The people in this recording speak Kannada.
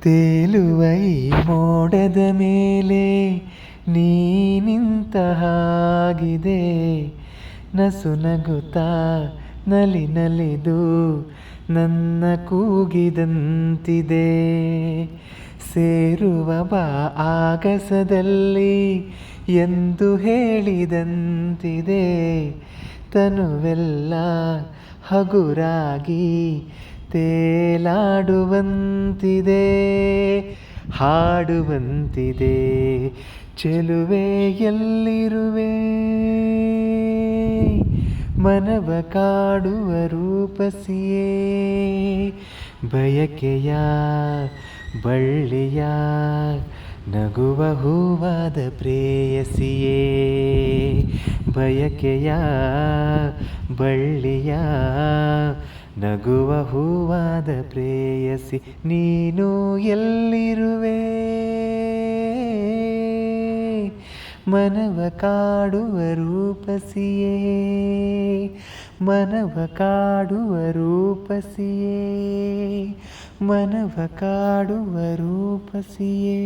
ತೇಲುವ ಈ ಮೋಡದ ಮೇಲೆ ನೀ ನಿಂತ ಹಾಗಿದೆ, ನಸು ನಗುತ್ತಾ ನಲಿ ನಲಿದು ನನ್ನ ಕೂಗಿದಂತಿದೆ. ಸೇರುವ ಬಾ ಆಗಸದಲ್ಲಿ ಎಂದು ಹೇಳಿದಂತಿದೆ, ತನುವೆಲ್ಲ ಹಗುರಾಗಿ ತೇಲಾಡುವಂತಿದೆ, ಹಾಡುವಂತಿದೆ. ಚೆಲುವೆ ಎಲ್ಲಿರುವೆ, ಮನವ ಕಾಡುವ ರೂಪಸಿಯೇ, ಬಯಕೆಯ ಬಳ್ಳಿಯ ನಗುವ ಹೂವಾದ ಪ್ರೇಯಸಿಯೇ, ಬಯಕೆಯ ಬಳ್ಳಿಯ ನಗುವ ಹೂವಾದ ಪ್ರೇಯಸಿ. ನೀನು ಎಲ್ಲಿರುವೆ, ಮನವ ಕಾಡುವ ರೂಪಸಿಯೇ, ಮನವ ಕಾಡುವ ರೂಪಸಿಯೇ, ಮನವ ಕಾಡುವ ರೂಪಸಿಯೇ.